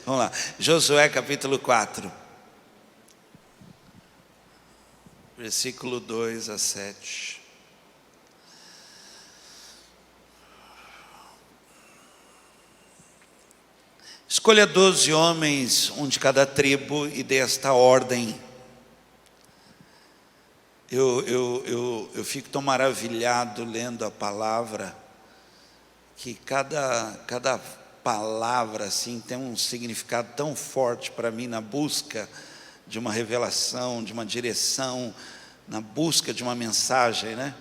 Vamos lá, Josué capítulo 4, versículo 2 a 7. Escolha 12 homens, um de cada tribo, e dê esta ordem. Eu fico tão maravilhado lendo a palavra, que cada palavra assim tem um significado tão forte para mim na busca de uma revelação, de uma direção, na busca de uma mensagem, né?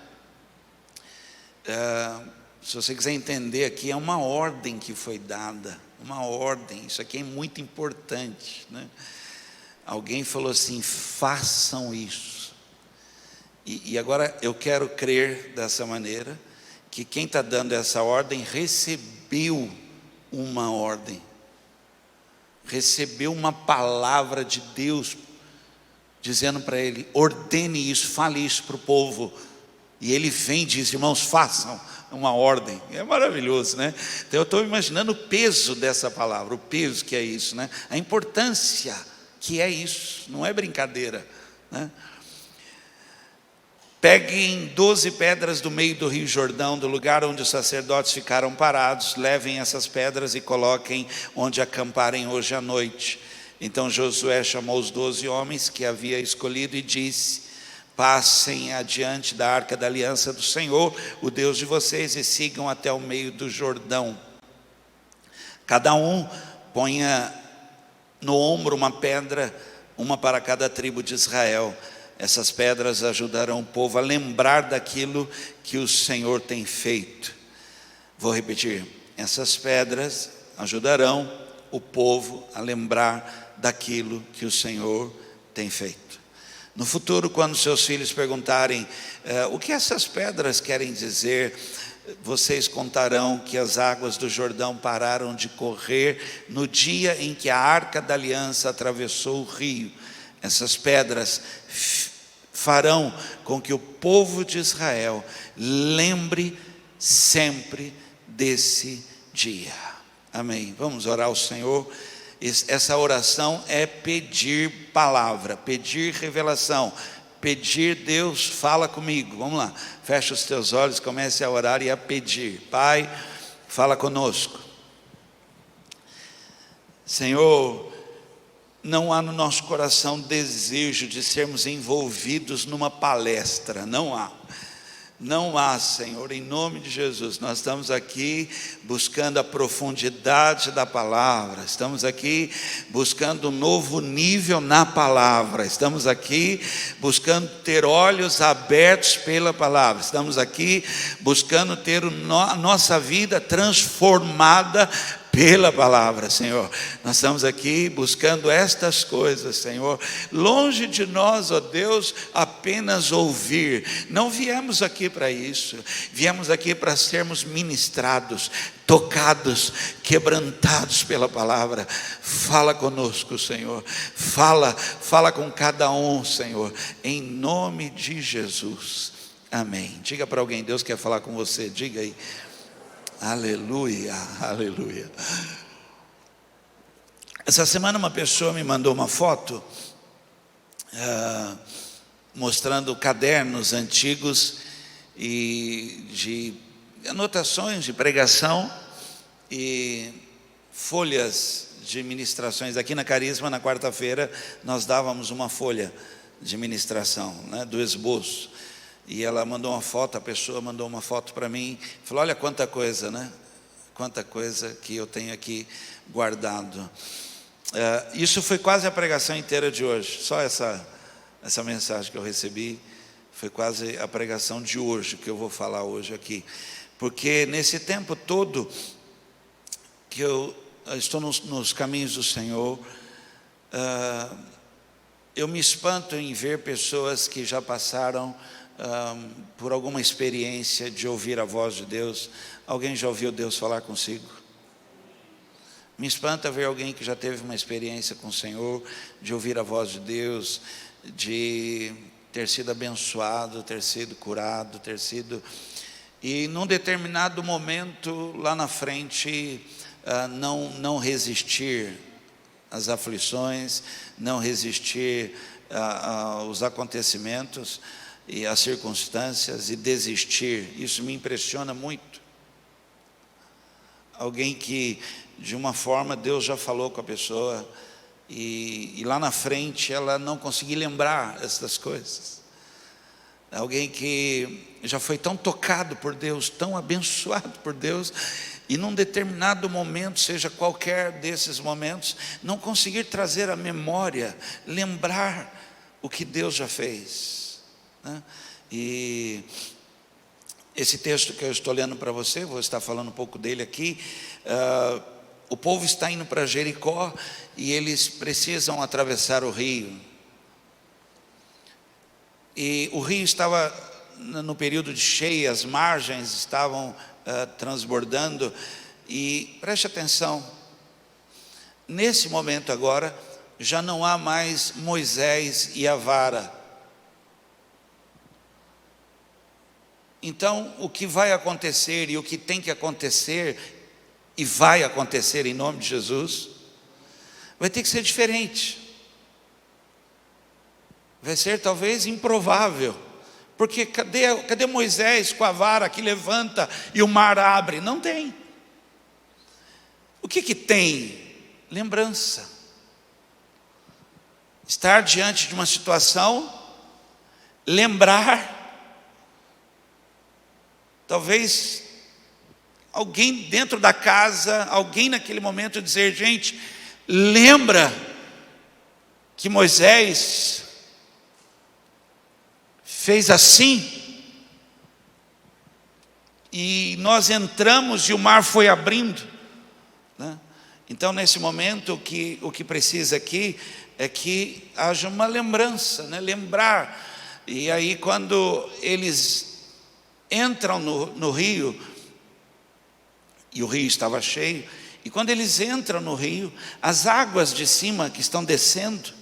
Se você quiser entender aqui, é uma ordem que foi dada, uma ordem. Isso aqui é muito importante, né? Alguém falou assim: façam isso. E agora eu quero crer dessa maneira, que quem está dando essa ordem recebeu uma ordem, recebeu uma palavra de Deus, dizendo para ele: ordene isso, fale isso para o povo. E ele vem e diz: irmãos, façam uma ordem. É maravilhoso, né? Então eu estou imaginando o peso dessa palavra, o peso que é isso, né? A importância que é isso, não é brincadeira, né? Peguem 12 pedras do meio do rio Jordão, do lugar onde os sacerdotes ficaram parados, levem essas pedras e coloquem onde acamparem hoje à noite. Então Josué chamou os 12 homens que havia escolhido e disse: passem adiante da arca da aliança do Senhor, o Deus de vocês, e sigam até o meio do Jordão. Cada um ponha no ombro uma pedra, uma para cada tribo de Israel. Essas pedras ajudarão o povo a lembrar daquilo que o Senhor tem feito. Vou repetir: essas pedras ajudarão o povo a lembrar daquilo que o Senhor tem feito. No futuro, quando seus filhos perguntarem o que essas pedras querem dizer, vocês contarão que as águas do Jordão pararam de correr no dia em que a arca da aliança atravessou o rio. Essas pedras farão com que o povo de Israel lembre sempre desse dia. Amém. Vamos orar ao Senhor. Essa oração é pedir palavra, pedir revelação, pedir: Deus, fala comigo. Vamos lá, fecha os teus olhos, comece a orar e a pedir. Pai, fala conosco. Senhor, não há no nosso coração desejo de sermos envolvidos numa palestra, não há, Senhor, em nome de Jesus. Nós estamos aqui buscando a profundidade da palavra, estamos aqui buscando um novo nível na palavra, estamos aqui buscando ter olhos abertos pela palavra, estamos aqui buscando ter a nossa vida transformada pela palavra, Senhor. Nós estamos aqui buscando estas coisas, Senhor. Longe de nós, ó Deus, apenas ouvir. Não viemos aqui para isso. Viemos aqui para sermos ministrados, tocados, quebrantados pela palavra. Fala conosco, Senhor. Fala com cada um, Senhor. Em nome de Jesus. Amém. Diga para alguém: Deus quer falar com você. Diga aí. Aleluia, aleluia. Essa semana uma pessoa me mandou uma foto mostrando cadernos antigos e de anotações de pregação e folhas de ministrações. Aqui na Carisma, na quarta-feira, nós dávamos uma folha de ministração, né, do esboço. E ela mandou uma foto, a pessoa mandou uma foto para mim, falou: olha quanta coisa, né? Quanta coisa que eu tenho aqui guardado. Isso foi quase a pregação inteira de hoje. Só essa mensagem que eu recebi foi quase a pregação de hoje, que eu vou falar hoje aqui. Porque nesse tempo todo que eu estou nos caminhos do Senhor, eu me espanto em ver pessoas que já passaram por alguma experiência de ouvir a voz de Deus. Alguém já ouviu Deus falar consigo? Me espanta ver alguém que já teve uma experiência com o Senhor, de ouvir a voz de Deus, de ter sido abençoado, ter sido curado, e num determinado momento lá na frente não resistir às aflições, não resistir aos acontecimentos e às circunstâncias e desistir. Isso me impressiona muito. Alguém que, de uma forma, Deus já falou com a pessoa e lá na frente ela não conseguir lembrar essas coisas. Alguém que já foi tão tocado por Deus, tão abençoado por Deus, e num determinado momento, seja qualquer desses momentos, não conseguir trazer à memória, lembrar o que Deus já fez, né? E esse texto que eu estou lendo para você, vou estar falando um pouco dele aqui. O povo está indo para Jericó e eles precisam atravessar o rio. E o rio estava no período de cheia, as margens estavam transbordando. E preste atenção, nesse momento agora, já não há mais Moisés e a vara. Então, o que vai acontecer e o que tem que acontecer, e vai acontecer em nome de Jesus, vai ter que ser diferente. Vai ser talvez improvável, porque cadê Moisés com a vara que levanta e o mar abre? Não tem. O que tem? Lembrança. Estar diante de uma situação, lembrar. Talvez alguém dentro da casa, alguém naquele momento dizer: gente, lembra que Moisés fez assim, e nós entramos e o mar foi abrindo, né? Então nesse momento o que precisa aqui é que haja uma lembrança, né? Lembrar. E aí quando eles entram no rio, e o rio estava cheio, e quando eles entram no rio, as águas de cima que estão descendo,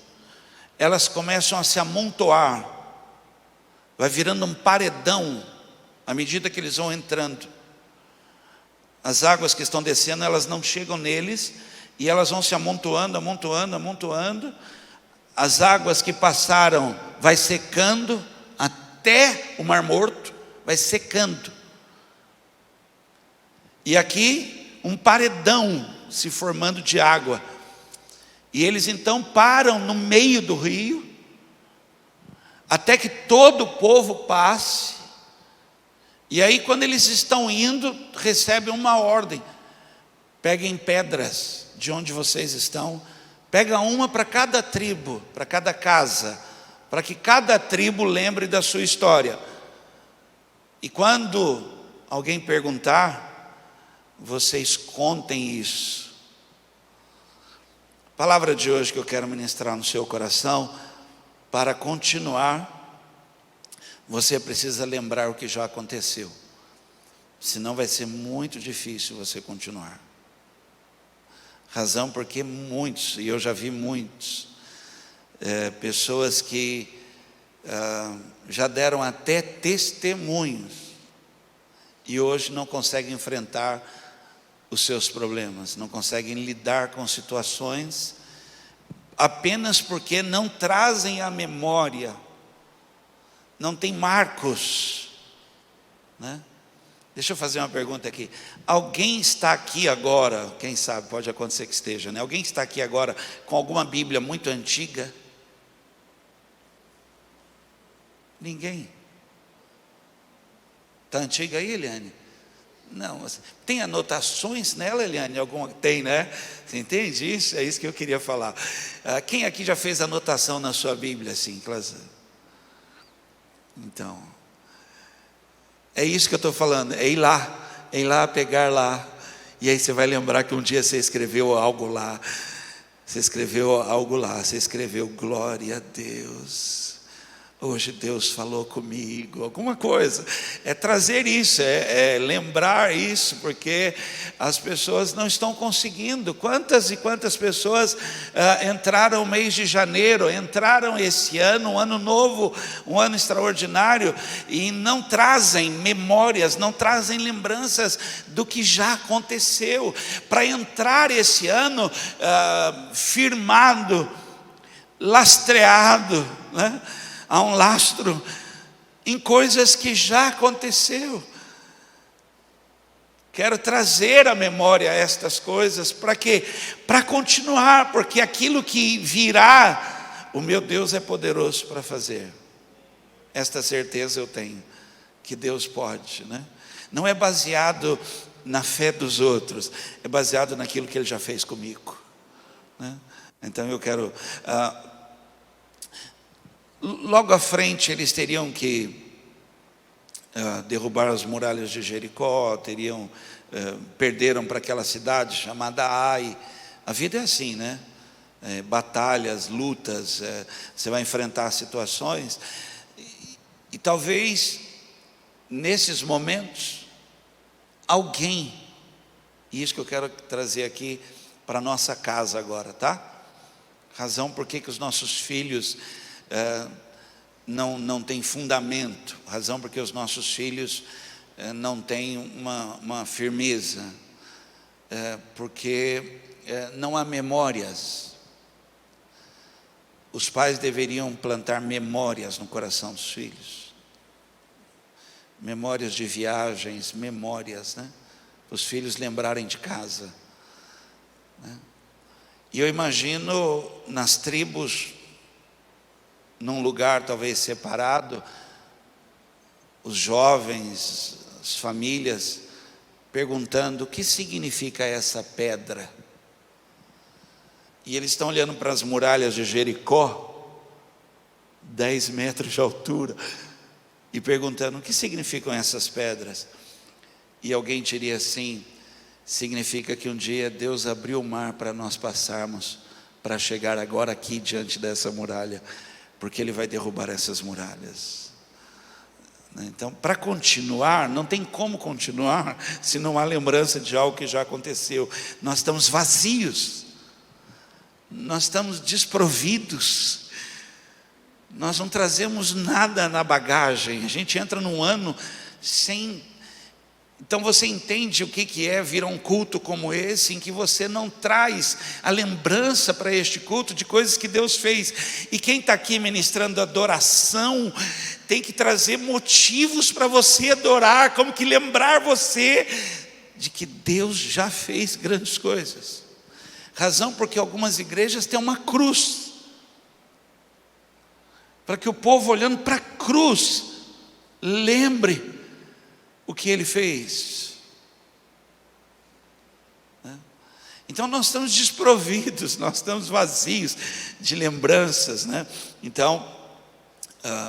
elas começam a se amontoar, vai virando um paredão, à medida que eles vão entrando. As águas que estão descendo, elas não chegam neles, e elas vão se amontoando, amontoando, amontoando. As águas que passaram, vai secando, até o Mar Morto, vai secando. E aqui um paredão se formando de água. E eles então param no meio do rio, até que todo o povo passe. E aí quando eles estão indo, recebem uma ordem: peguem pedras de onde vocês estão, pega uma para cada tribo, para cada casa, para que cada tribo lembre da sua história. E quando alguém perguntar, vocês contem isso. A palavra de hoje que eu quero ministrar no seu coração, para continuar, você precisa lembrar o que já aconteceu, senão vai ser muito difícil você continuar. Razão porque muitos, e eu já vi muitos, pessoas que já deram até testemunhos, e hoje não conseguem enfrentar os seus problemas, não conseguem lidar com situações, apenas porque não trazem à memória, não tem marcos, né? Deixa eu fazer uma pergunta aqui. Alguém está aqui agora, quem sabe, pode acontecer que esteja, né? Alguém está aqui agora com alguma Bíblia muito antiga? Ninguém. Está antiga aí, Eliane? Não. Tem anotações nela, Eliane? Alguma? Tem, né? Você entende isso? É isso que eu queria falar. Quem aqui já fez anotação na sua Bíblia, assim, classe? Então, é isso que eu estou falando. É ir lá, pegar lá. E aí você vai lembrar que um dia você escreveu algo lá. Você escreveu algo lá. Você escreveu glória a Deus. hoje Deus falou comigo, alguma coisa. É trazer isso, é lembrar isso, porque as pessoas não estão conseguindo. Quantas e quantas pessoas entraram no mês de janeiro, entraram esse ano, um ano novo, um ano extraordinário, e não trazem memórias, não trazem lembranças do que já aconteceu, para entrar esse ano firmado, lastreado, né? Há um lastro em coisas que já aconteceu. Quero trazer à memória estas coisas, para quê? Para continuar, porque aquilo que virá, o meu Deus é poderoso para fazer. Esta certeza eu tenho, que Deus pode, né? Não é baseado na fé dos outros, é baseado naquilo que Ele já fez comigo, né? Então eu quero... logo à frente eles teriam que derrubar as muralhas de Jericó, perderam para aquela cidade chamada Ai. A vida é assim, né? Batalhas, lutas, você vai enfrentar situações, e talvez nesses momentos alguém, e isso que eu quero trazer aqui para a nossa casa agora, tá? Razão por que os nossos filhos não têm fundamento, razão porque os nossos filhos não têm uma firmeza, porque não há memórias. Os pais deveriam plantar memórias no coração dos filhos, memórias de viagens, memórias, né? Os filhos lembrarem de casa, né? E eu imagino nas tribos, num lugar talvez separado, os jovens, as famílias, perguntando: o que significa essa pedra? E eles estão olhando para as muralhas de Jericó, 10 metros de altura, e perguntando: o que significam essas pedras? E alguém diria assim: significa que um dia Deus abriu o mar para nós passarmos, para chegar agora aqui diante dessa muralha, porque Ele vai derrubar essas muralhas. Então, para continuar, não tem como continuar se não há lembrança de algo que já aconteceu. Nós estamos vazios, nós estamos desprovidos, nós não trazemos nada na bagagem. A gente entra num ano sem... Então você entende o que é vir a um culto como esse, em que você não traz a lembrança para este culto de coisas que Deus fez. E quem está aqui ministrando adoração, tem que trazer motivos para você adorar, como que lembrar você de que Deus já fez grandes coisas. Razão porque algumas igrejas têm uma cruz, para que o povo olhando para a cruz, lembre o que Ele fez. Então nós estamos desprovidos, nós estamos vazios de lembranças, né? Então,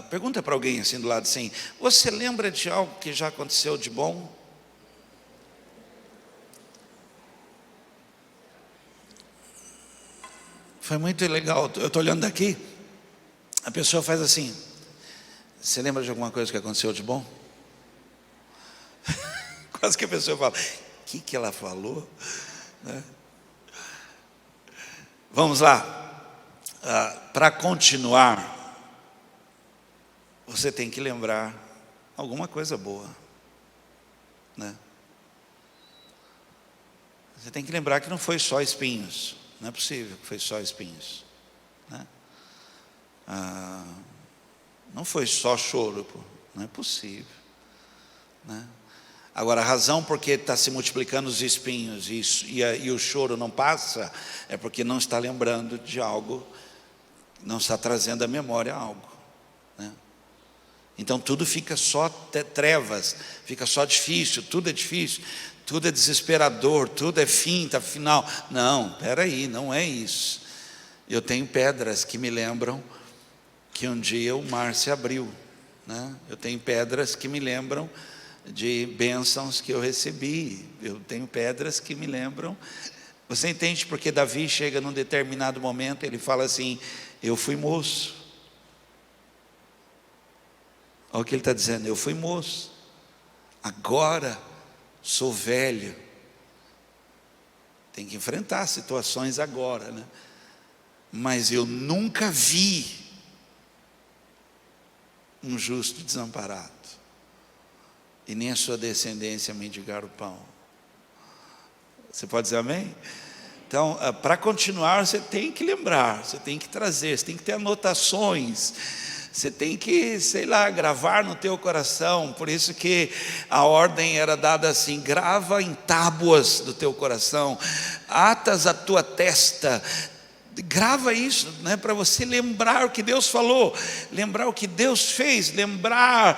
pergunta para alguém assim do lado assim: você lembra de algo que já aconteceu de bom? Foi muito legal, eu estou olhando daqui, a pessoa faz assim: você lembra de alguma coisa que aconteceu de bom? Quase que a pessoa fala: o que ela falou? Né? Vamos lá, para continuar, você tem que lembrar alguma coisa boa, né? Você tem que lembrar que não foi só espinhos, não é possível que foi só espinhos, né? Não foi só choro, não é possível, né? Agora, a razão porque está se multiplicando os espinhos e o choro não passa, é porque não está lembrando de algo, não está trazendo à memória algo, né? Então tudo fica só trevas, fica só difícil, tudo é desesperador, tudo é fim, está final. Não, espera aí, não é isso. Eu tenho pedras que me lembram que um dia o mar se abriu, né? Eu tenho pedras que me lembram de bênçãos que eu recebi. Eu tenho pedras que me lembram. Você entende porque Davi chega num determinado momento, ele fala assim: eu fui moço, Olha o que ele está dizendo: eu fui moço, agora sou velho. Tem que enfrentar situações agora, né? Mas eu nunca vi um justo desamparado, e nem a sua descendência mendigar o pão. Você pode dizer amém? Então, para continuar, você tem que lembrar, você tem que trazer, você tem que ter anotações, você tem que, sei lá, gravar no teu coração. Por isso que a ordem era dada assim: grava em tábuas do teu coração, atas a tua testa. Grava isso, né, para você lembrar o que Deus falou, lembrar o que Deus fez, lembrar,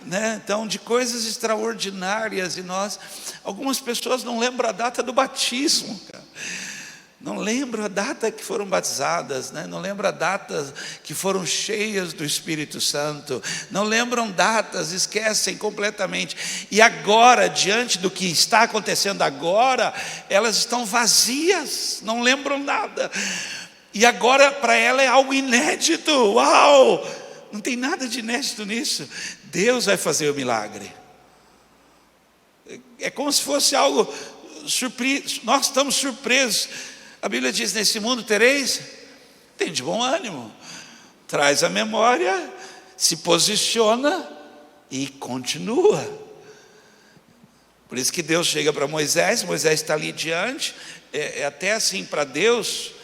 né, então, de coisas extraordinárias. E algumas pessoas não lembram a data do batismo, cara. Não lembram a data que foram batizadas, né? Não lembram a data que foram cheias do Espírito Santo, não lembram datas, esquecem completamente. E agora, diante do que está acontecendo agora, elas estão vazias, não lembram nada. E agora para ela é algo inédito. Uau! Não tem nada de inédito nisso. Deus vai fazer o milagre. É como se fosse algo surpreso. Nós estamos surpresos. A Bíblia diz: nesse mundo tereis, tem de bom ânimo, traz a memória, se posiciona e continua. Por isso que Deus chega para Moisés está ali diante, é até assim para Deus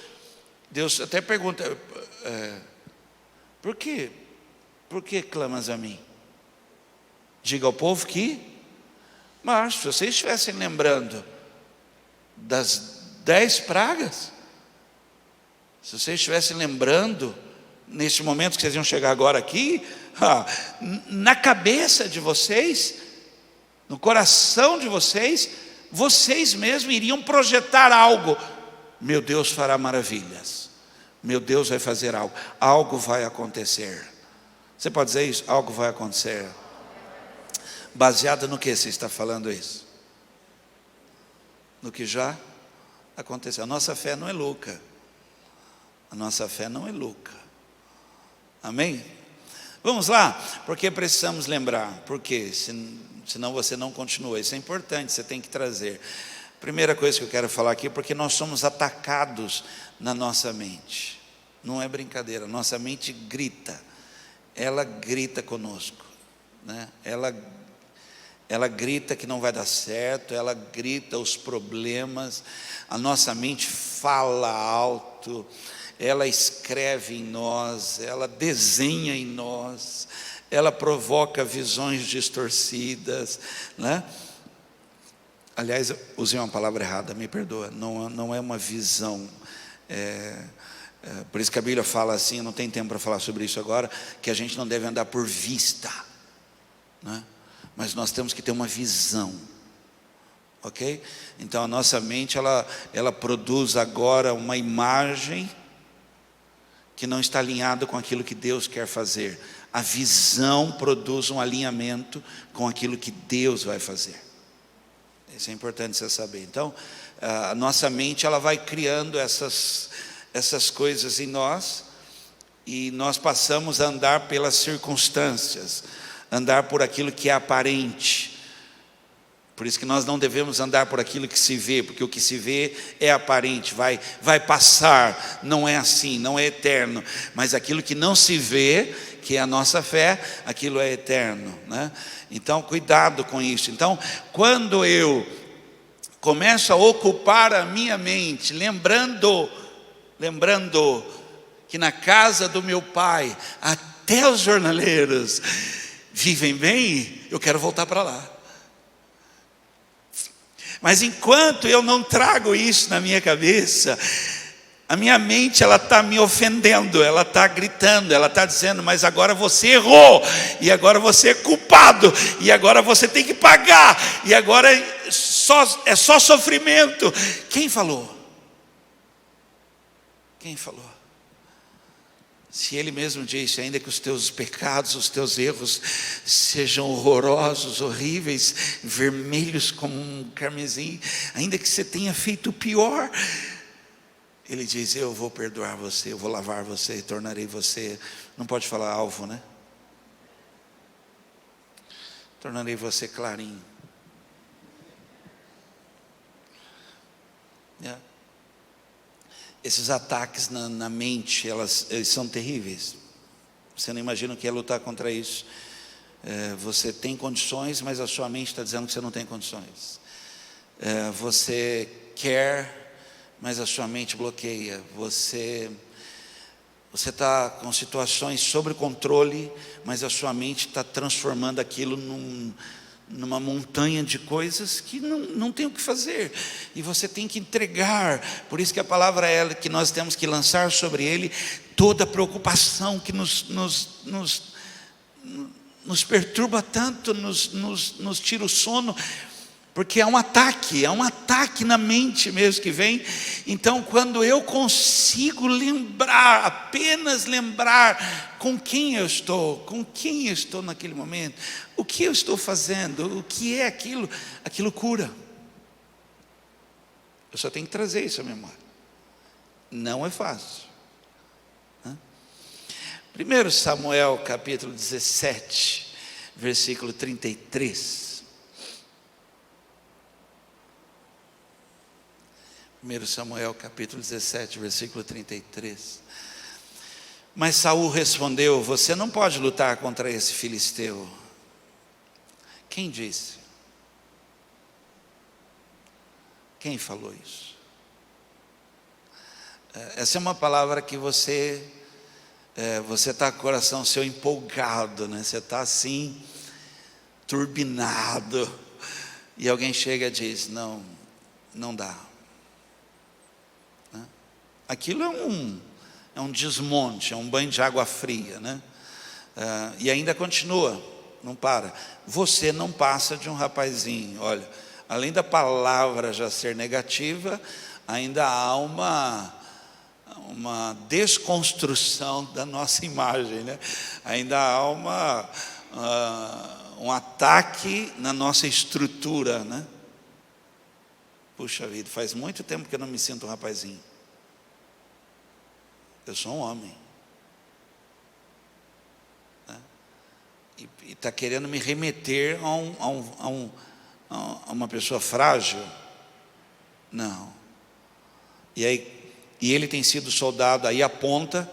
até pergunta: por que clamas a mim? Diga ao povo que, mas se vocês estivessem lembrando das 10 pragas, se vocês estivessem lembrando, neste momento que vocês iam chegar agora aqui, na cabeça de vocês, no coração de vocês, vocês mesmos iriam projetar algo: meu Deus fará maravilhas, meu Deus vai fazer algo, algo vai acontecer. Você pode dizer isso? Algo vai acontecer. Baseado no que você está falando isso? No que já aconteceu. A nossa fé não é louca. A nossa fé não é louca. Amém? Vamos lá, porque precisamos lembrar. Porque senão você não continua. Isso é importante, você tem que trazer. Primeira coisa que eu quero falar aqui: porque nós somos atacados na nossa mente. Não é brincadeira, nossa mente grita. Ela grita conosco, né? Ela grita que não vai dar certo, ela grita os problemas. A nossa mente fala alto, ela escreve em nós, ela desenha em nós, ela provoca visões distorcidas, né? Aliás, eu usei uma palavra errada, me perdoa, não é uma visão. Por isso que a Bíblia fala assim, não tem tempo para falar sobre isso agora, que a gente não deve andar por vista, né? Mas nós temos que ter uma visão, ok? Então a nossa mente, ela produz agora uma imagem que não está alinhada com aquilo que Deus quer fazer. A visão produz um alinhamento com aquilo que Deus vai fazer. Isso é importante você saber. Então, a nossa mente, ela vai criando essas coisas em nós, e nós passamos a andar pelas circunstâncias, andar por aquilo que é aparente. Por isso que nós não devemos andar por aquilo que se vê, porque o que se vê é aparente, vai passar, não é assim, não é eterno. Mas aquilo que não se vê, que é a nossa fé, aquilo é eterno, né? Então, cuidado com isso. Então, quando eu começo a ocupar a minha mente, lembrando que na casa do meu pai, até os jornaleiros vivem bem, eu quero voltar para lá. Mas enquanto eu não trago isso na minha cabeça, a minha mente, ela está me ofendendo, ela está gritando, ela está dizendo: mas agora você errou, e agora você é culpado, e agora você tem que pagar, e agora é só sofrimento. Quem falou? Quem falou? Se Ele mesmo disse: ainda que os teus pecados, os teus erros sejam horrorosos, horríveis, vermelhos como um carmesim, ainda que você tenha feito o pior, Ele diz: eu vou perdoar você, eu vou lavar você, tornarei você, não pode falar alvo, né? tornarei você clarinho. Esses ataques na mente, eles são terríveis. Você não imagina o que é lutar contra isso. Você tem condições, mas a sua mente está dizendo que você não tem condições. Você quer, mas a sua mente bloqueia. Você está com situações sob controle, mas a sua mente está transformando aquilo numa montanha de coisas que não tem o que fazer, e você tem que entregar. Por isso que a palavra é que nós temos que lançar sobre Ele toda a preocupação que nos perturba tanto, nos tira o sono, porque é um ataque na mente mesmo que vem. Então, quando eu consigo apenas lembrar com quem eu estou naquele momento, o que eu estou fazendo, o que é aquilo cura. Eu só tenho que trazer isso à memória. Não é fácil. 1 Samuel capítulo 17, versículo 33. 1 Samuel capítulo 17, versículo 33. Mas Saul respondeu: você não pode lutar contra esse filisteu. Quem disse? Quem falou isso? Essa é uma palavra que você está com o coração seu empolgado, né? Você está assim, turbinado, e alguém chega e diz: não dá. Aquilo é um desmonte, é um banho de água fria, né? E ainda continua, não para. Você não passa de um rapazinho. Olha, além da palavra já ser negativa, ainda há uma desconstrução da nossa imagem, né? Ainda há um ataque na nossa estrutura, né? Puxa vida, faz muito tempo que eu não me sinto um rapazinho. Eu sou um homem, né? E está querendo me remeter a uma pessoa frágil? Não. E ele tem sido soldado, aí aponta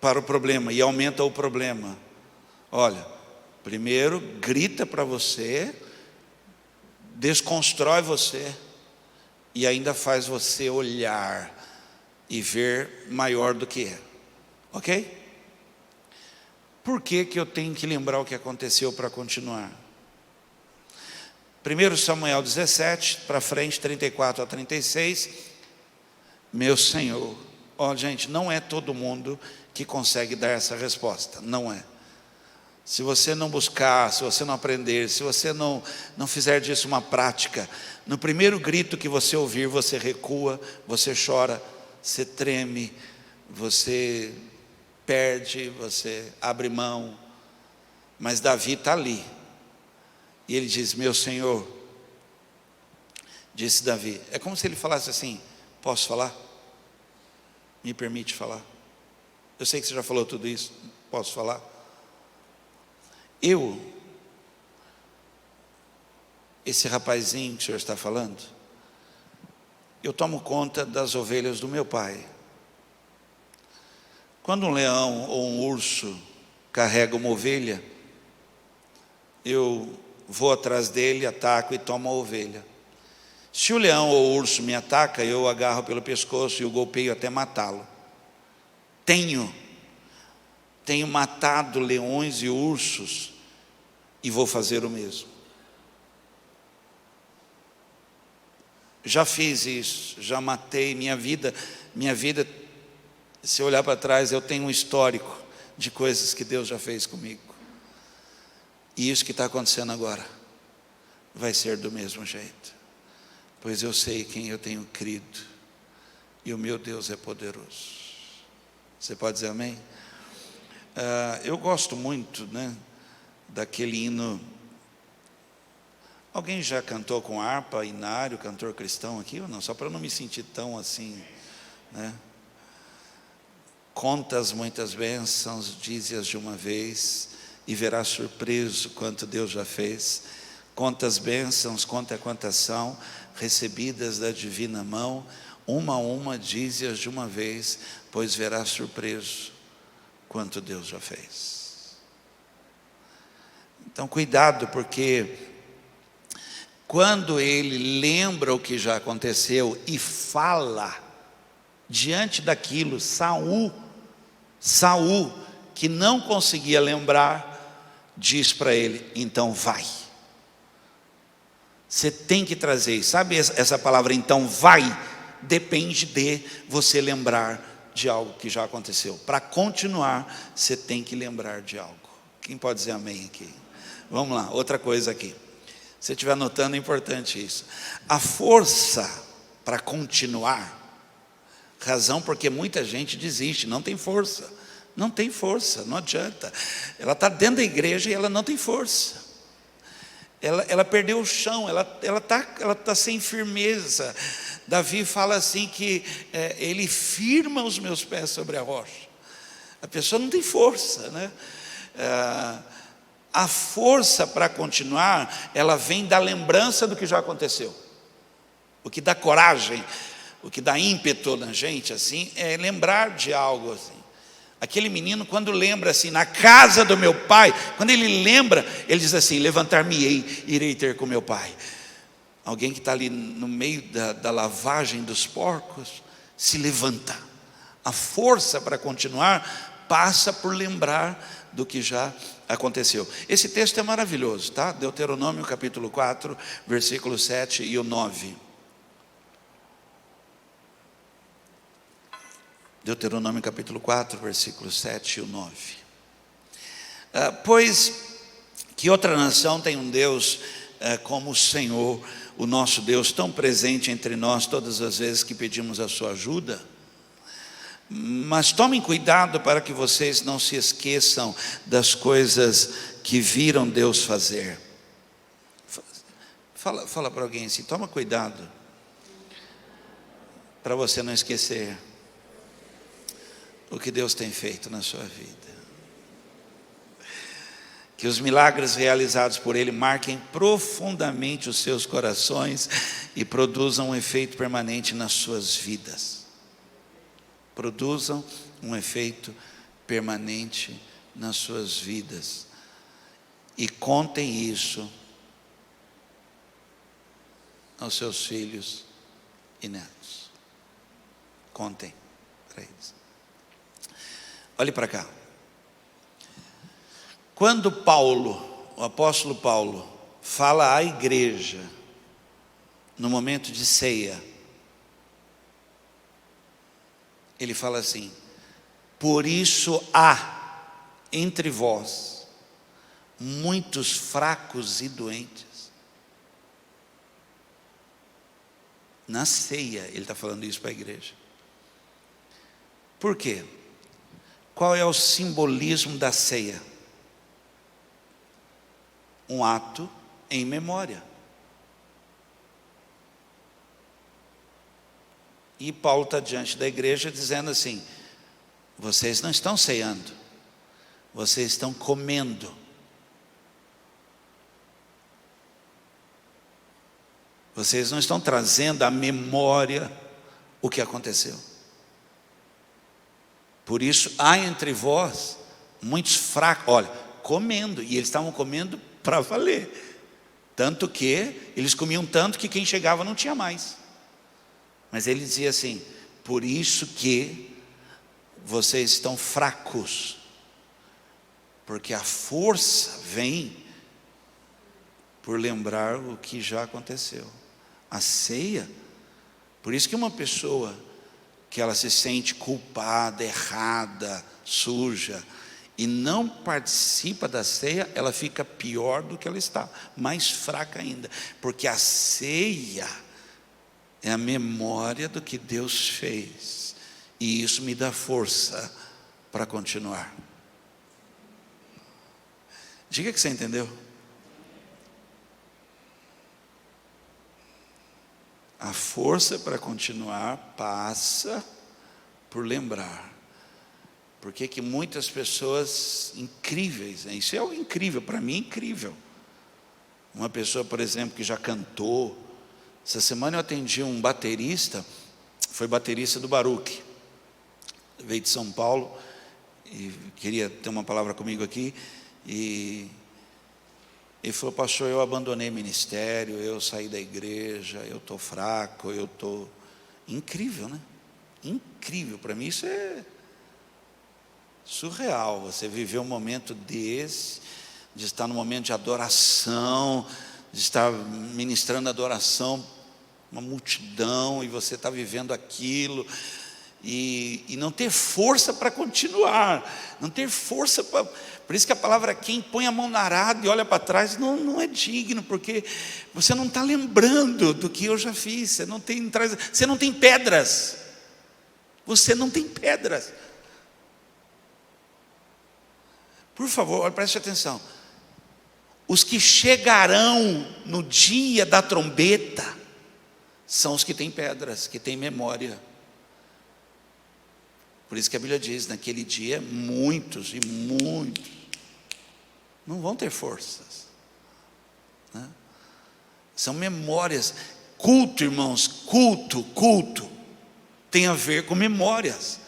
para o problema e aumenta o problema. Olha, primeiro grita para você, desconstrói você, e ainda faz você olhar e ver maior do que é. Ok? Por que eu tenho que lembrar o que aconteceu para continuar? 1 Samuel 17, para frente, 34 a 36. Meu Senhor. Ó, gente, não é todo mundo que consegue dar essa resposta. Não é. Se você não buscar, se você não aprender, se você não fizer disso uma prática, no primeiro grito que você ouvir, você recua, você chora, você treme, você perde, você abre mão. Mas Davi está ali, e ele diz: meu Senhor, disse Davi. É como se ele falasse assim: posso falar? Me permite falar? Eu sei que você já falou tudo isso, posso falar? Esse rapazinho que o senhor está falando, eu tomo conta das ovelhas do meu pai. Quando um leão ou um urso carrega uma ovelha, eu vou atrás dele, ataco e tomo a ovelha. Se o leão ou o urso me ataca, eu o agarro pelo pescoço e o golpeio até matá-lo. Tenho matado leões e ursos, e vou fazer o mesmo. Já fiz isso, já matei. Minha vida, se eu olhar para trás, eu tenho um histórico de coisas que Deus já fez comigo. E isso que está acontecendo agora vai ser do mesmo jeito, pois eu sei quem eu tenho crido, e o meu Deus é poderoso. Você pode dizer amém? Eu gosto muito, né, daquele hino. Alguém já cantou com harpa, Inário, cantor cristão aqui ou não? Só para eu não me sentir tão assim, né? Contas muitas bênçãos, dize-as de uma vez, e verá surpreso quanto Deus já fez. Conta as bênçãos, conta quantas são recebidas da divina mão, uma a uma, dize-as de uma vez, pois verá surpreso quanto Deus já fez. Então cuidado, porque quando ele lembra o que já aconteceu e fala diante daquilo, Saul, que não conseguia lembrar, diz para ele: então vai. Você tem que trazer isso. Sabe essa palavra então vai? Depende de você lembrar de algo que já aconteceu. Para continuar, você tem que lembrar de algo. Quem pode dizer amém aqui? Vamos lá, outra coisa aqui. Se você estiver anotando, é importante isso. A força para continuar, razão porque muita gente desiste, não tem força. Não tem força, não adianta. Ela está dentro da igreja e ela não tem força. Ela perdeu o chão, ela tá sem firmeza. Davi fala assim que ele firma os meus pés sobre a rocha. A pessoa não tem força, né? A força para continuar, ela vem da lembrança do que já aconteceu. O que dá coragem, o que dá ímpeto na gente, assim, é lembrar de algo assim. Aquele menino, quando lembra assim, na casa do meu pai, quando ele lembra, ele diz assim: levantar-me-ei, irei ter com meu pai. Alguém que está ali no meio da lavagem dos porcos, se levanta. A força para continuar passa por lembrar do que já aconteceu. Esse texto é maravilhoso, tá? Deuteronômio capítulo 4, versículos 7 e o 9. Deuteronômio capítulo 4, versículos 7 e o 9. Pois que outra nação tem um Deus como o Senhor, o nosso Deus, tão presente entre nós todas as vezes que pedimos a sua ajuda? Mas tomem cuidado para que vocês não se esqueçam das coisas que viram Deus fazer. Fala para alguém assim: toma cuidado para você não esquecer o que Deus tem feito na sua vida. Que os milagres realizados por Ele marquem profundamente os seus corações e produzam um efeito permanente nas suas vidas. Produzam um efeito permanente nas suas vidas. E contem isso aos seus filhos e netos. Contem para eles. Olhe para cá. Quando o apóstolo Paulo, fala à igreja, no momento de ceia, ele fala assim: por isso há entre vós muitos fracos e doentes. Na ceia, ele está falando isso para a igreja. Por quê? Qual é o simbolismo da ceia? Um ato em memória. E Paulo está diante da igreja dizendo assim: vocês não estão ceando, vocês estão comendo. Vocês não estão trazendo à memória o que aconteceu. Por isso há entre vós muitos fracos, olha, comendo, e eles estavam comendo para valer, tanto que eles comiam tanto que quem chegava não tinha mais. Mas ele dizia assim: por isso que vocês estão fracos, porque a força vem por lembrar o que já aconteceu. A ceia, por isso que uma pessoa que ela se sente culpada, errada, suja, e não participa da ceia, ela fica pior do que ela está, mais fraca ainda, porque a ceia é a memória do que Deus fez, e isso me dá força para continuar. Diga que você entendeu. A força para continuar passa por lembrar Por que que muitas pessoas incríveis, né? Isso é algo incrível, para mim é incrível. Uma pessoa, por exemplo, que já cantou. Essa semana eu atendi um baterista, foi baterista do Baruch, veio de São Paulo e queria ter uma palavra comigo aqui, e ele falou: pastor, eu abandonei ministério, eu saí da igreja, eu estou fraco, eu estou... Incrível, né? Incrível, para mim isso é surreal, você viver um momento desse, de estar num momento de adoração, de estar ministrando adoração, uma multidão, e você está vivendo aquilo, e não ter força para continuar, não ter força para... Por isso que a palavra, quem põe a mão na arada e olha para trás, não é digno, porque você não está lembrando do que eu já fiz, você não tem pedras, você não tem pedras. Por favor, preste atenção. Os que chegarão no dia da trombeta são os que têm pedras, que têm memória. Por isso que a Bíblia diz, naquele dia, muitos e muitos não vão ter forças, né? São memórias. Culto, irmãos, culto tem a ver com memórias.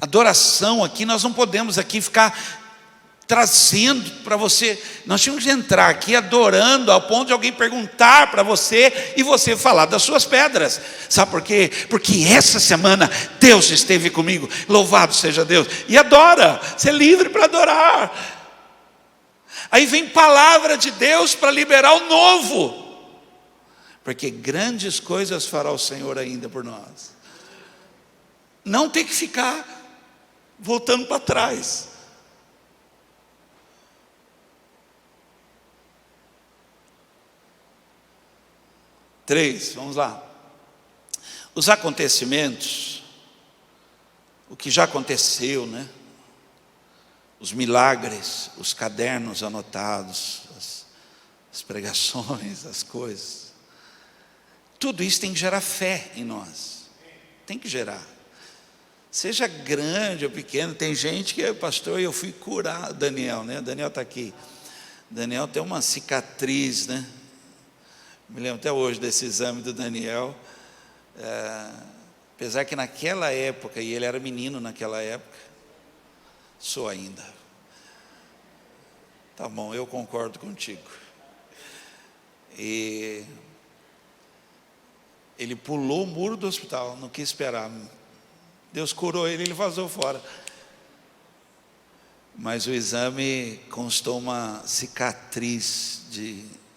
Adoração aqui, nós não podemos aqui ficar trazendo para você. Nós tínhamos que entrar aqui adorando ao ponto de alguém perguntar para você e você falar das suas pedras. Sabe por quê? Porque essa semana Deus esteve comigo, louvado seja Deus. E adora, você é livre para adorar. Aí vem palavra de Deus para liberar o novo, porque grandes coisas fará o Senhor ainda por nós. Não tem que ficar voltando para trás. Três, vamos lá. Os acontecimentos, o que já aconteceu, né? Os milagres, os cadernos anotados, as pregações, as coisas. Tudo isso tem que gerar fé em nós. Tem que gerar. Seja grande ou pequeno, tem gente que, pastor, eu fui curar. Daniel, né? Daniel está aqui. Daniel tem uma cicatriz, né? Me lembro até hoje desse exame do Daniel. Apesar que naquela época, e ele era menino naquela época, sou ainda. Tá bom, eu concordo contigo. E ele pulou o muro do hospital, não quis esperar. Deus curou ele, ele vazou fora. Mas o exame constou uma cicatriz,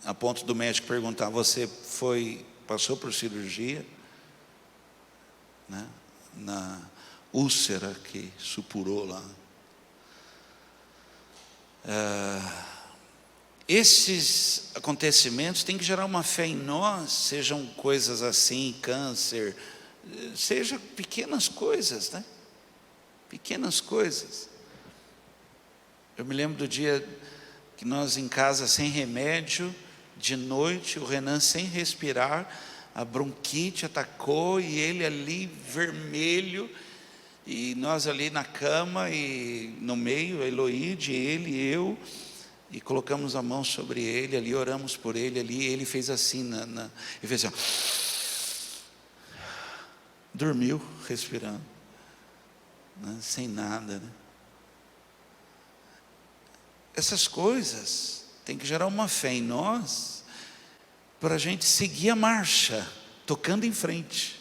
a ponto do médico perguntar: você passou por cirurgia, né? Na úlcera que supurou lá. Esses acontecimentos têm que gerar uma fé em nós, sejam coisas assim, câncer, seja pequenas coisas, né? Pequenas coisas. Eu me lembro do dia que nós em casa sem remédio, de noite, o Renan sem respirar, a bronquite atacou e ele ali vermelho, e nós ali na cama e no meio, a Eloíde, ele e eu, e colocamos a mão sobre ele ali, oramos por ele ali, ele fez assim, ele fez assim, dormiu respirando, né? Sem nada, né? Essas coisas tem que gerar uma fé em nós, para a gente seguir a marcha, tocando em frente,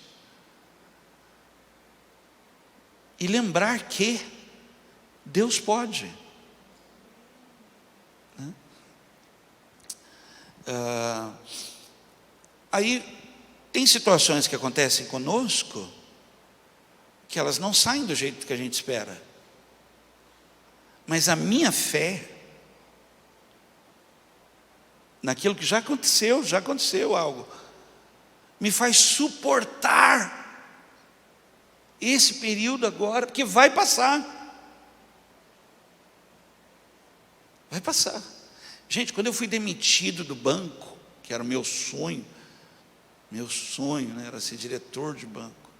e lembrar que Deus pode, né? Aí tem situações que acontecem conosco, que elas não saem do jeito que a gente espera, mas a minha fé naquilo que já aconteceu algo, me faz suportar esse período agora, porque vai passar. Vai passar. Gente, quando eu fui demitido do banco, que era o meu sonho, né, era ser diretor de banco.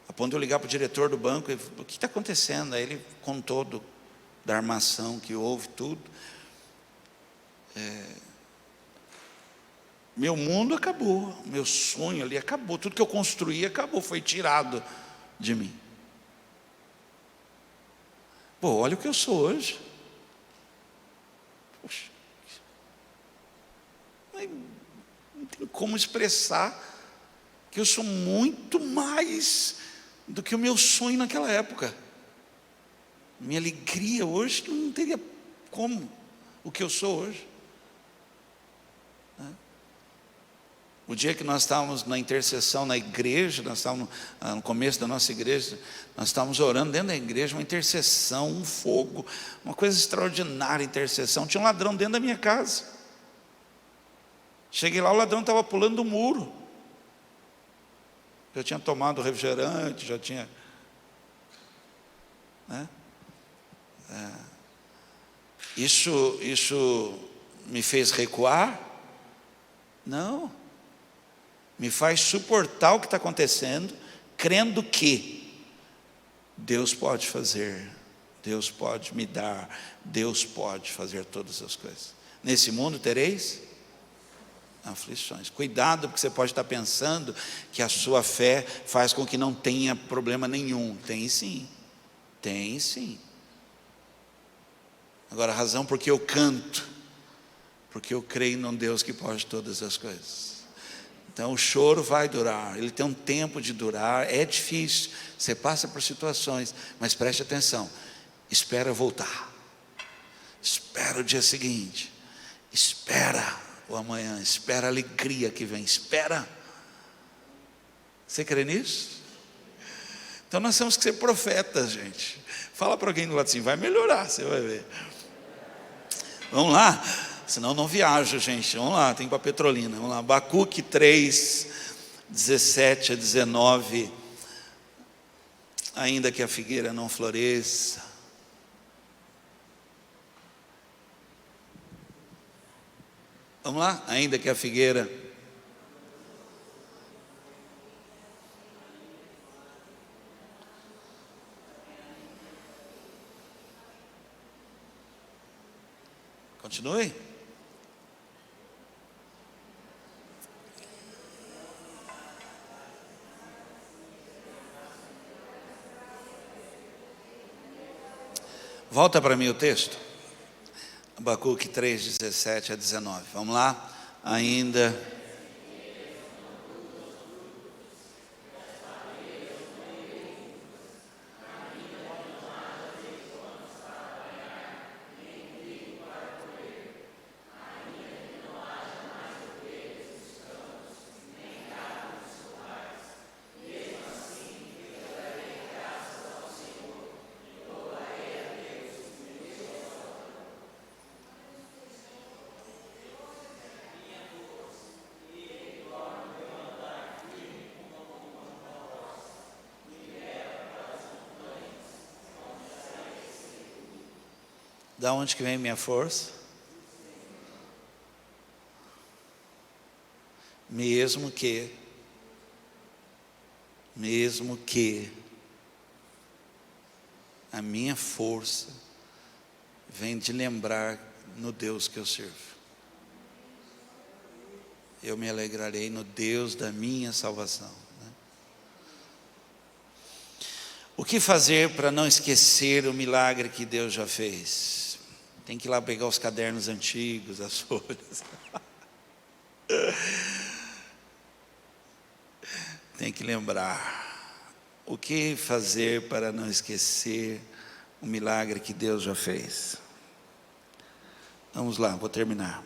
a ponto de eu ligar para o diretor do banco, e o que está acontecendo? Aí ele contou da armação que houve, tudo. Meu mundo acabou, meu sonho ali acabou, tudo que eu construí acabou, foi tirado de mim. Pô, olha o que eu sou hoje. Poxa, não tem como expressar que eu sou muito mais do que o meu sonho naquela época. Minha alegria hoje não teria como o que eu sou hoje. O dia que nós estávamos na intercessão na igreja, nós estávamos no começo da nossa igreja, nós estávamos orando dentro da igreja, uma intercessão, um fogo, uma coisa extraordinária, intercessão. Tinha um ladrão dentro da minha casa. Cheguei lá, o ladrão estava pulando do muro. Já tinha tomado refrigerante, já tinha... né? Isso me fez recuar? Não. Me faz suportar o que está acontecendo, crendo que Deus pode fazer, Deus pode me dar, Deus pode fazer todas as coisas. Nesse mundo tereis aflições. Cuidado, porque você pode estar pensando que a sua fé faz com que não tenha problema nenhum. Tem sim, tem sim. Agora a razão porque eu canto, porque eu creio num Deus que pode todas as coisas. Então o choro vai durar, ele tem um tempo de durar, é difícil, você passa por situações, mas preste atenção, espera voltar, espera o dia seguinte, espera o amanhã, espera a alegria que vem, espera. Você crê nisso? Então nós temos que ser profetas, gente. Fala para alguém do lado assim, vai melhorar, você vai ver. Vamos lá? Senão não viajo, gente. Vamos lá, tem para Petrolina. Vamos lá, Abacuque 3, 17 a 19. Ainda que a figueira não floresça, vamos lá? Ainda que a figueira continue. Volta para mim o texto. Abacuque 3, 17 a 19. Vamos lá? Ainda da onde que vem minha força? Mesmo que a minha força vem de lembrar no Deus que eu sirvo. Eu me alegrarei no Deus da minha salvação. O que fazer para não esquecer o milagre que Deus já fez? Tem que ir lá pegar os cadernos antigos, as folhas. Tem que lembrar. O que fazer para não esquecer o milagre que Deus já fez? Vamos lá, vou terminar.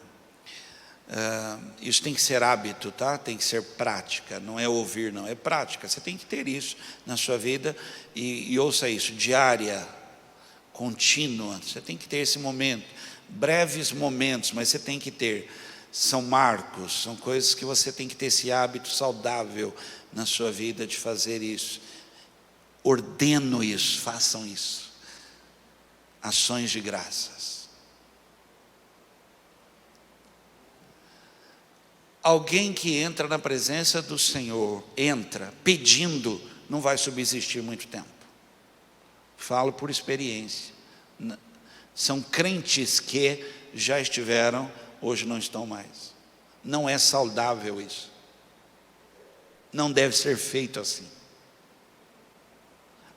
Isso tem que ser hábito, tá? Tem que ser prática, não é ouvir, não, é prática. Você tem que ter isso na sua vida e ouça isso, diária, contínua. Você tem que ter esse momento, breves momentos, mas você tem que ter. São marcos, são coisas que você tem que ter esse hábito saudável na sua vida de fazer isso. Ordeno isso, façam isso. Ações de graças. Alguém que entra na presença do Senhor, entra pedindo, não vai subsistir muito tempo. Falo por experiência. São crentes que já estiveram, hoje não estão mais. Não é saudável isso. Não deve ser feito assim.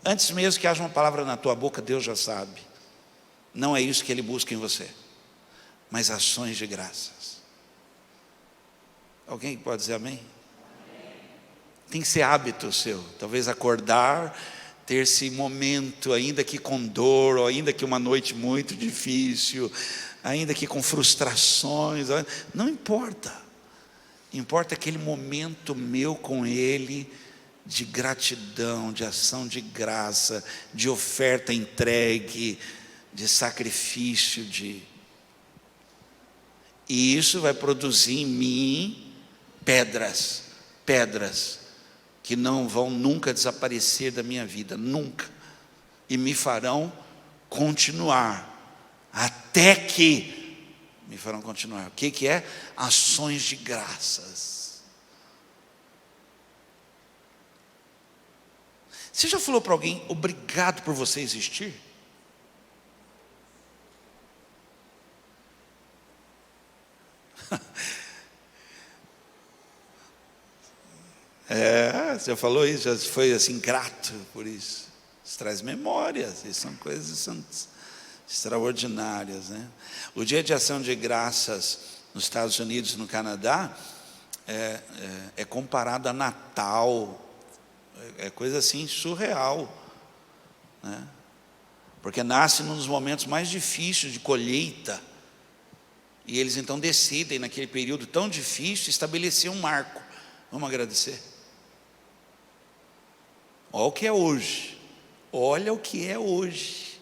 Antes mesmo que haja uma palavra na tua boca, Deus já sabe. Não é isso que Ele busca em você, mas ações de graças. Alguém pode dizer amém? Tem que ser hábito seu. Talvez acordar, ter esse momento, ainda que com dor, ou ainda que uma noite muito difícil, ainda que com frustrações, não importa. Importa aquele momento meu com Ele, de gratidão, de ação de graça, de oferta entregue, de sacrifício, e isso vai produzir em mim pedras que não vão nunca desaparecer da minha vida, nunca, e me farão continuar, até que me farão continuar. O que é? Ações de graças. Você já falou para alguém, obrigado por você existir? Você já falou isso, já foi assim grato por isso. Isso traz memórias, isso são coisas extraordinárias, né? O Dia de Ação de Graças nos Estados Unidos e no Canadá é comparado a Natal, é coisa assim surreal, né? Porque nasce num dos momentos mais difíceis de colheita, e eles então decidem naquele período tão difícil estabelecer um marco. Vamos agradecer. Olha o que é hoje. Olha o que é hoje.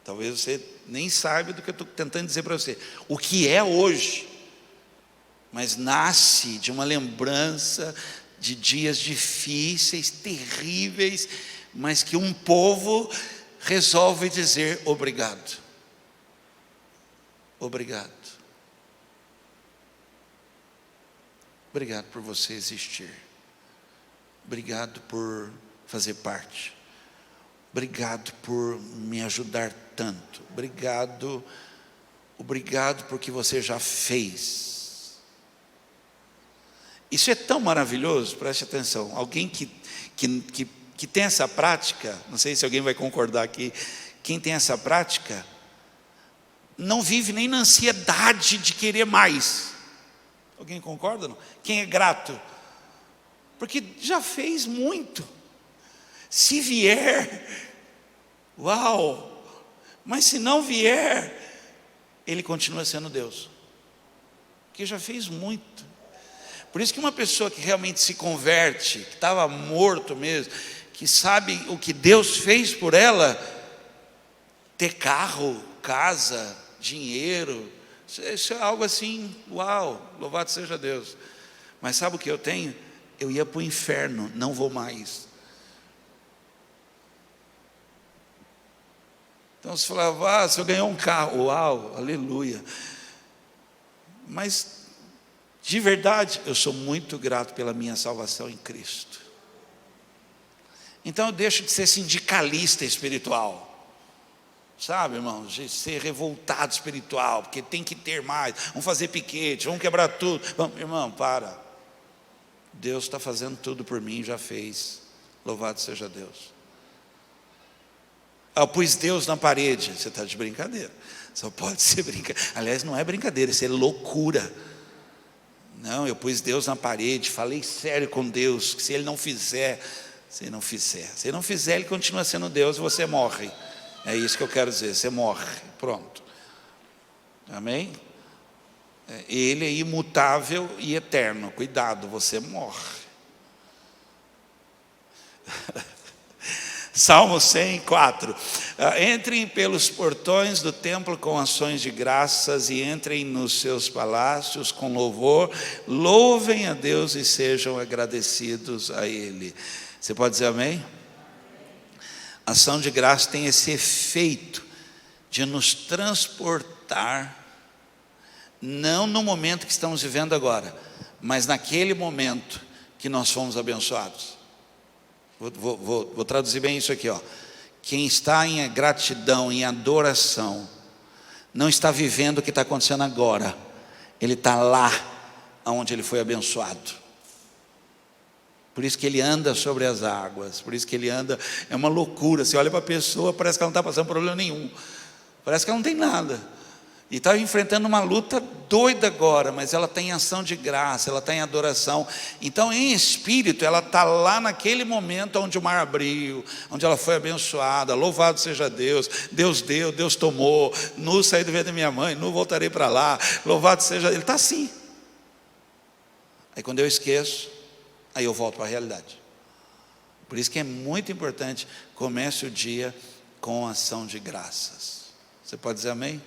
Talvez você nem saiba do que eu estou tentando dizer para você. O que é hoje. Mas nasce de uma lembrança de dias difíceis, terríveis, mas que um povo resolve dizer obrigado. Obrigado. Obrigado por você existir. Obrigado por fazer parte. Obrigado por me ajudar tanto. Obrigado porque você já fez. Isso é tão maravilhoso, preste atenção. Alguém que tem essa prática, não sei se alguém vai concordar aqui, quem tem essa prática, não vive nem na ansiedade de querer mais. Alguém concorda? Não? Quem é grato? Porque já fez muito. Se vier, uau! Mas se não vier, Ele continua sendo Deus. Porque já fez muito. Por isso que uma pessoa que realmente se converte, que estava morto mesmo, que sabe o que Deus fez por ela, ter carro, casa, dinheiro, isso é algo assim, uau, louvado seja Deus. Mas sabe o que eu tenho? Eu ia para o inferno, não vou mais. Então você falava, se eu ganhar um carro, uau, aleluia. Mas de verdade, eu sou muito grato pela minha salvação em Cristo. Então eu deixo de ser sindicalista espiritual. Sabe, irmãos, de ser revoltado espiritual, porque tem que ter mais, vamos fazer piquete, vamos quebrar tudo. Vamos, irmão, para. Deus está fazendo tudo por mim, já fez. Louvado seja Deus. Eu pus Deus na parede. Você está de brincadeira. Só pode ser brincadeira. Aliás, não é brincadeira, isso é loucura. Não, eu pus Deus na parede, falei sério com Deus, que se Ele não fizer, se não fizer, Ele continua sendo Deus e você morre. É isso que eu quero dizer, você morre, pronto. Amém? Ele é imutável e eterno, cuidado, você morre. Salmo 104. Entrem pelos portões do templo com ações de graças e entrem nos seus palácios com louvor. Louvem a Deus e sejam agradecidos a Ele. Você pode dizer amém? Ação de graça tem esse efeito de nos transportar, não no momento que estamos vivendo agora, mas naquele momento que nós fomos abençoados. Vou traduzir bem isso aqui, ó. Quem está em gratidão, em adoração, não está vivendo o que está acontecendo agora, ele está lá onde ele foi abençoado. Por isso que ele anda sobre as águas, por isso que ele anda, é uma loucura. Você olha para a pessoa, parece que ela não está passando problema nenhum, parece que ela não tem nada, e está enfrentando uma luta doida agora, mas ela está em ação de graça, ela está em adoração. Então em espírito ela está lá naquele momento onde o mar abriu, onde ela foi abençoada. Louvado seja Deus, Deus deu, Deus tomou, nu saí do ventre da minha mãe, nu voltarei para lá, louvado seja, ele está assim. Aí quando eu esqueço, aí eu volto para a realidade. Por isso que é muito importante, comece o dia com ação de graças. Você pode dizer amém?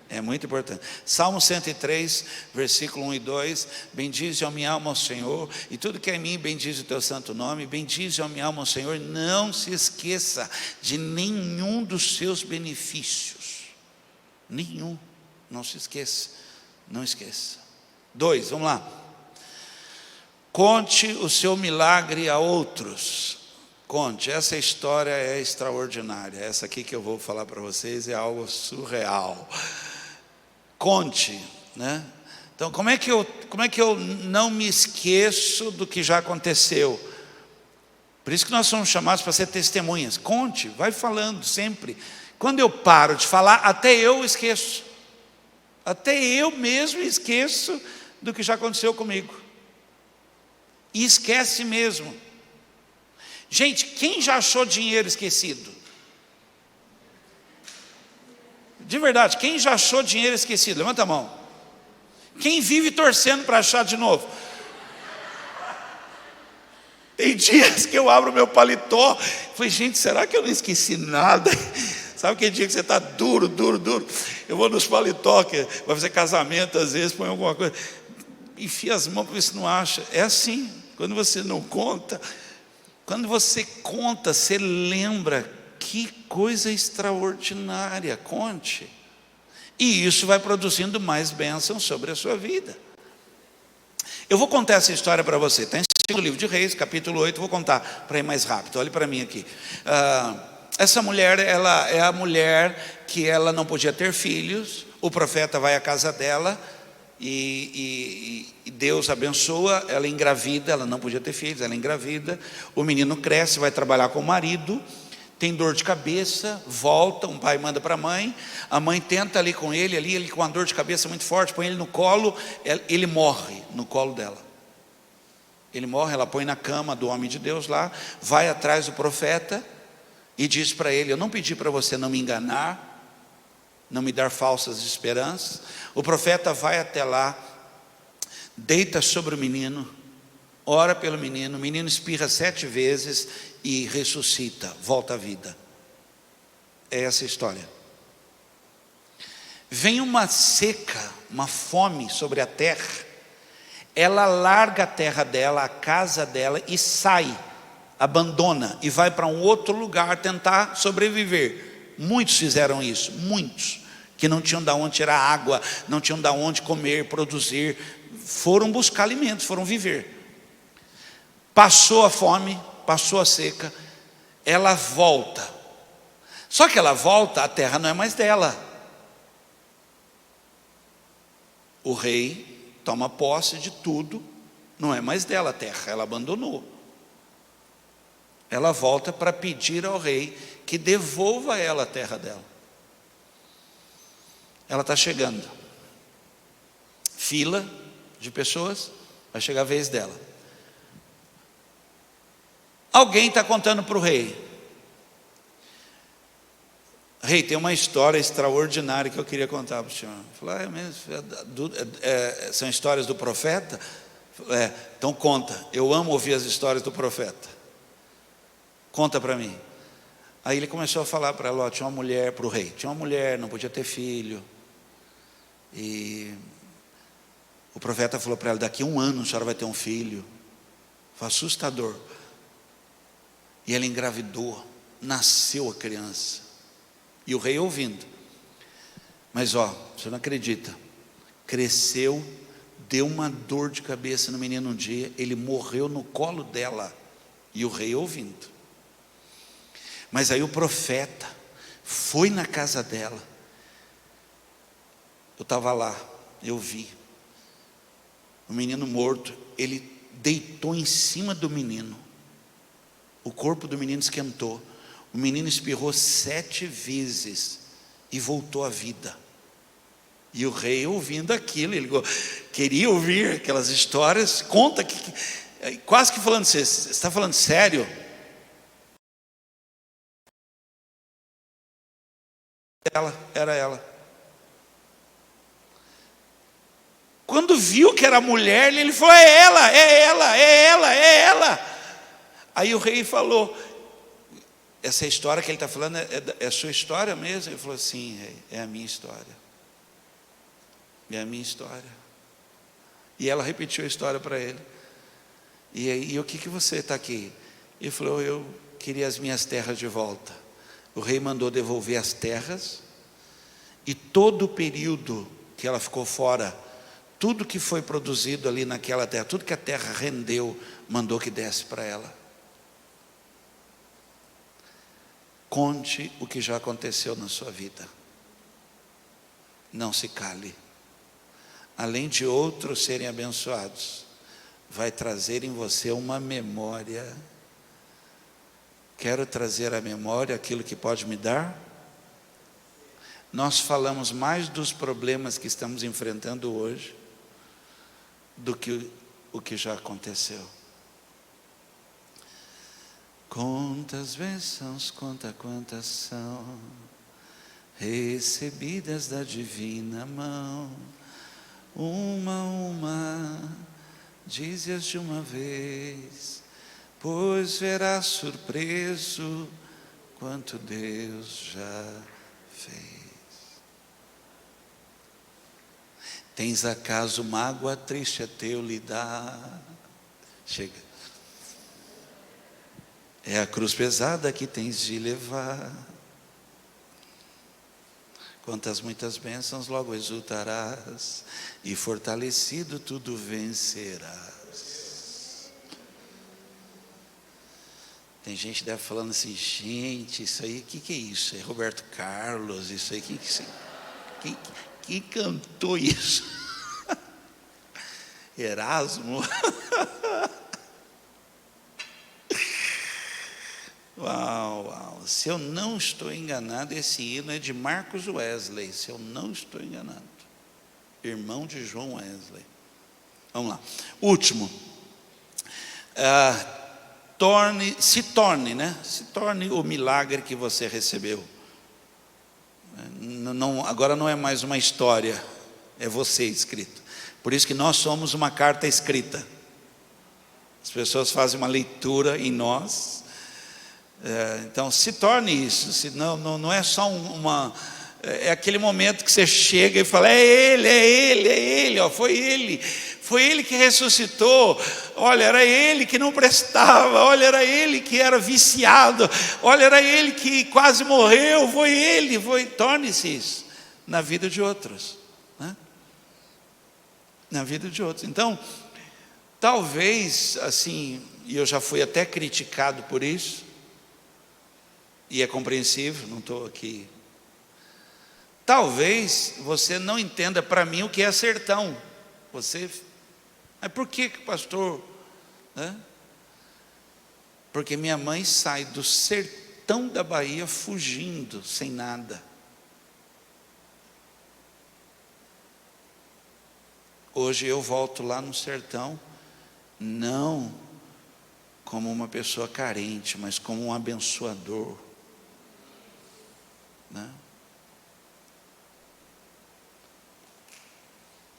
É muito importante. Salmo 103, versículo 1 e 2. Bendize a minha alma ao Senhor, e tudo que é em mim, bendize o teu santo nome. Bendize a minha alma ao Senhor, não se esqueça de nenhum dos seus benefícios. Nenhum, não se esqueça, não esqueça. 2, vamos lá. Conte o seu milagre a outros. Conte, essa história é extraordinária. Essa aqui que eu vou falar para vocês é algo surreal. Conte, né? Então como é que eu não me esqueço do que já aconteceu? Por isso que nós somos chamados para ser testemunhas. Conte, vai falando sempre. Quando eu paro de falar, até eu esqueço. Até eu mesmo esqueço do que já aconteceu comigo. E esquece mesmo. Gente, quem já achou dinheiro esquecido? De verdade, quem já achou dinheiro esquecido? Levanta a mão. Quem vive torcendo para achar de novo? Tem dias que eu abro meu paletó e falei, gente, será que eu não esqueci nada? Sabe aquele dia que você está duro? Eu vou nos paletó, que vai fazer casamento, às vezes põe alguma coisa, enfia as mãos para ver se não acha. É assim, quando você não conta, quando você conta, você lembra. Que coisa extraordinária, conte. E isso vai produzindo mais bênçãos sobre a sua vida. Eu vou contar essa história para você. Está em 2º livro de Reis, capítulo 8, vou contar para ir mais rápido. Olhe para mim aqui. Essa mulher, ela é a mulher que ela não podia ter filhos. O profeta vai à casa dela e Deus abençoa. Ela engravida, ela não podia ter filhos, ela engravida. O menino cresce, vai trabalhar com o marido. Tem dor de cabeça, volta, um pai manda para a mãe tenta ali com ele com uma dor de cabeça muito forte, põe ele no colo, ele morre no colo dela. Ele morre, ela põe na cama do homem de Deus lá, vai atrás do profeta e diz para ele, eu não pedi para você não me enganar, não me dar falsas esperanças. O profeta vai até lá, deita sobre o menino, ora pelo menino, o menino espirra 7 vezes e ressuscita, volta à vida. É essa a história. Vem uma seca, uma fome sobre a terra. Ela larga a terra dela, a casa dela e sai, abandona e vai para um outro lugar tentar sobreviver. Muitos fizeram isso, muitos que não tinham de onde tirar água, não tinham de onde comer, produzir, foram buscar alimentos, foram viver. Passou a fome, passou a seca, ela volta. Só que ela volta, a terra não é mais dela. O rei toma posse de tudo, não é mais dela a terra, ela abandonou. Ela volta para pedir ao rei que devolva a ela a terra dela. Ela está chegando. Fila de pessoas, vai chegar a vez dela. Alguém está contando para o rei. Rei, tem uma história extraordinária que eu queria contar para o senhor. Falei, são histórias do profeta? Então conta, eu amo ouvir as histórias do profeta. Conta para mim. Aí ele começou a falar para ela, tinha uma mulher, para o rei, tinha uma mulher, não podia ter filho. E o profeta falou para ela, daqui a 1 ano a senhora vai ter um filho. Foi assustador. E ela engravidou, nasceu a criança. E o rei ouvindo. Mas você não acredita. Cresceu, deu uma dor de cabeça no menino um dia, ele morreu no colo dela, e o rei ouvindo. Mas aí o profeta foi na casa dela, eu estava lá, eu vi, o menino morto, ele deitou em cima do menino, o corpo do menino esquentou, o menino espirrou 7 vezes, e voltou à vida. E o rei ouvindo aquilo, ele queria ouvir aquelas histórias, conta quase que falando, você está falando sério? Era ela. Quando viu que era mulher, ele falou, é ela, é ela, é ela, é ela. Aí o rei falou, essa história que ele está falando é a sua história mesmo? Ele falou, sim, rei, é a minha história. É a minha história. E ela repetiu a história para ele. E aí, o que você está aqui? Ele falou, eu queria as minhas terras de volta. O rei mandou devolver as terras, e todo o período que ela ficou fora, tudo que foi produzido ali naquela terra, tudo que a terra rendeu, mandou que desse para ela. Conte o que já aconteceu na sua vida. Não se cale. Além de outros serem abençoados, vai trazer em você uma memória. Quero trazer à memória aquilo que pode me dar. Nós falamos mais dos problemas que estamos enfrentando hoje do que o que já aconteceu. Quantas bênçãos, conta quantas são recebidas da divina mão. Uma, dize-as de uma vez, pois verás surpreso quanto Deus já fez. Tens acaso mágoa triste a teu lidar? Chega. É a cruz pesada que tens de levar. Quantas muitas bênçãos logo exultarás, e fortalecido tudo vencerás. Tem gente que deve falando assim, gente, isso aí, o que é isso? É Roberto Carlos, isso aí, quem cantou isso? Erasmo? Uau, se eu não estou enganado, esse hino é de Marcos Wesley, se eu não estou enganado, irmão de João Wesley. Vamos lá, último, se torne o milagre que você recebeu. Agora não é mais uma história, é você escrito. Por isso que nós somos uma carta escrita. As pessoas fazem uma leitura em nós. Então se torne isso. Não é só é aquele momento que você chega e fala, é ele, ó, foi ele que ressuscitou. Olha, era ele que não prestava, olha, era ele que era viciado, olha, era ele que quase morreu, torne-se isso na vida de outros, né? Na vida de outros. Então, talvez assim, e eu já fui até criticado por isso, e é compreensível, não estou aqui. Talvez você não entenda para mim o que é sertão. Mas por que pastor? Né? Porque minha mãe sai do sertão da Bahia fugindo, sem nada. Hoje eu volto lá no sertão, não como uma pessoa carente, mas como um abençoador. Né?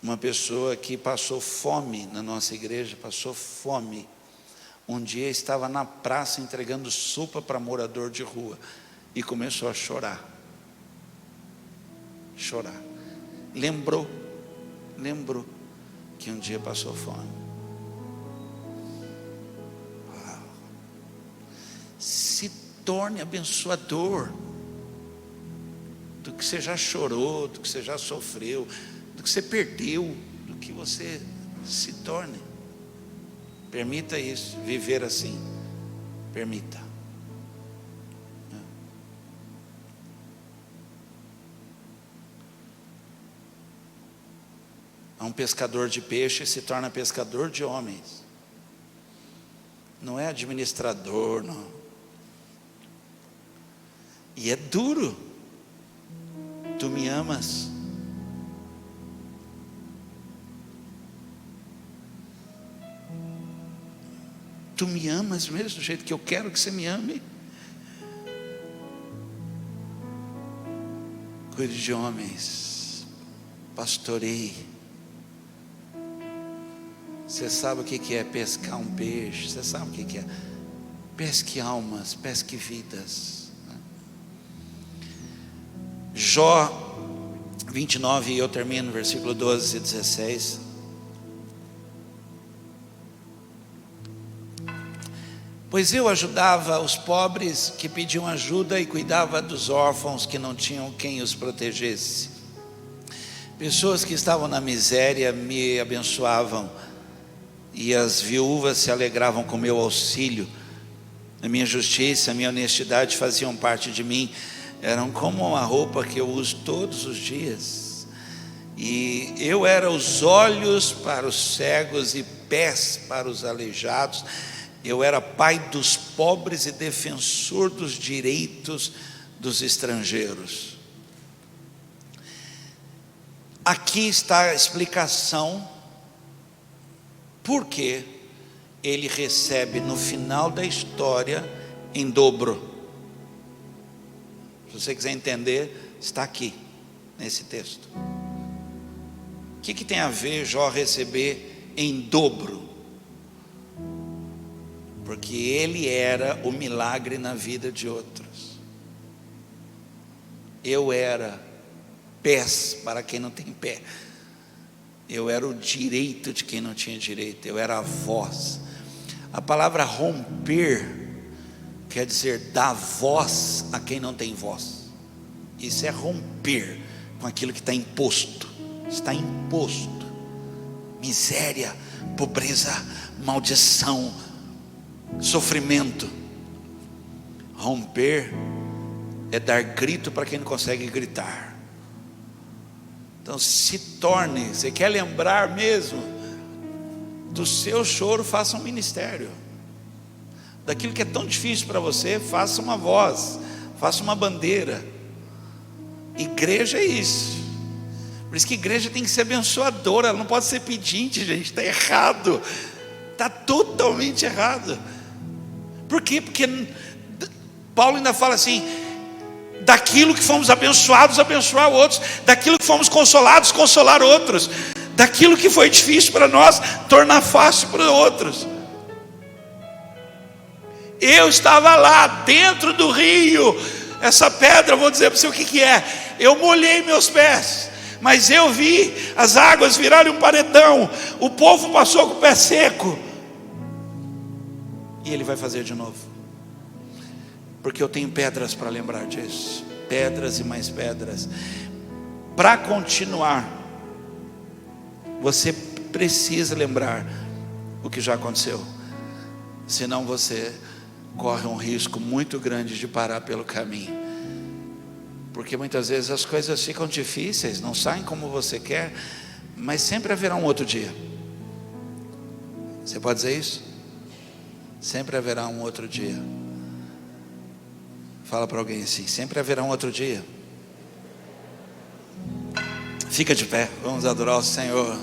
Uma pessoa que passou fome na nossa igreja, passou fome. Um dia estava na praça entregando sopa para morador de rua e começou a chorar. Lembrou que um dia passou fome. Uau. Se torne abençoador do que você já chorou, do que você já sofreu, do que você perdeu, do que você Se torne. Permita isso, viver assim. Permita. Um pescador de peixe se torna pescador de homens. Não é administrador, não. E é duro. Tu me amas. Tu me amas mesmo do jeito que eu quero que você me ame. Cuide de homens. Pastoreie. Você sabe o que é pescar um peixe? Você sabe o que é? Pesque almas, pesque vidas. Jó 29, e eu termino, versículo 12 e 16. Pois eu ajudava os pobres que pediam ajuda e cuidava dos órfãos que não tinham quem os protegesse. Pessoas que estavam na miséria me abençoavam, e as viúvas se alegravam com meu auxílio. A minha justiça, a minha honestidade faziam parte de mim. Eram como uma roupa que eu uso todos os dias. E eu era os olhos para os cegos e pés para os aleijados. Eu era pai dos pobres e defensor dos direitos dos estrangeiros. Aqui está a explicação por que ele recebe no final da história em dobro. Se você quiser entender, está aqui nesse texto. O que tem a ver Jó receber em dobro? Porque ele era o milagre na vida de outros. Eu era pés para quem não tem pé. Eu era o direito de quem não tinha direito. Eu era a voz. A palavra romper quer dizer dar voz a quem não tem voz. Isso é romper com aquilo que está imposto. Está imposto. Miséria, pobreza, maldição, sofrimento. Romper é dar grito para quem não consegue gritar. Então se torne, você quer lembrar mesmo do seu choro, faça um ministério. Daquilo que é tão difícil para você, faça uma voz, faça uma bandeira. Igreja é isso. Por isso que igreja tem que ser abençoadora, ela não pode ser pedinte, gente, está errado. Está totalmente errado. Por quê? Porque Paulo ainda fala assim: daquilo que fomos abençoados, abençoar outros. Daquilo que fomos consolados, consolar outros. Daquilo que foi difícil para nós, tornar fácil para outros. Eu estava lá dentro do rio. Essa pedra, eu vou dizer para você o que é. Eu molhei meus pés, mas eu vi as águas virarem um paredão. O povo passou com o pé seco. E ele vai fazer de novo. Porque eu tenho pedras para lembrar disso. Pedras e mais pedras. Para continuar, você precisa lembrar o que já aconteceu. Senão você corre um risco muito grande de parar pelo caminho. Porque muitas vezes as coisas ficam difíceis, não saem como você quer, mas sempre haverá um outro dia. Você pode dizer isso? Sempre haverá um outro dia. Fala para alguém assim: sempre haverá um outro dia. Fica de pé, vamos adorar o Senhor.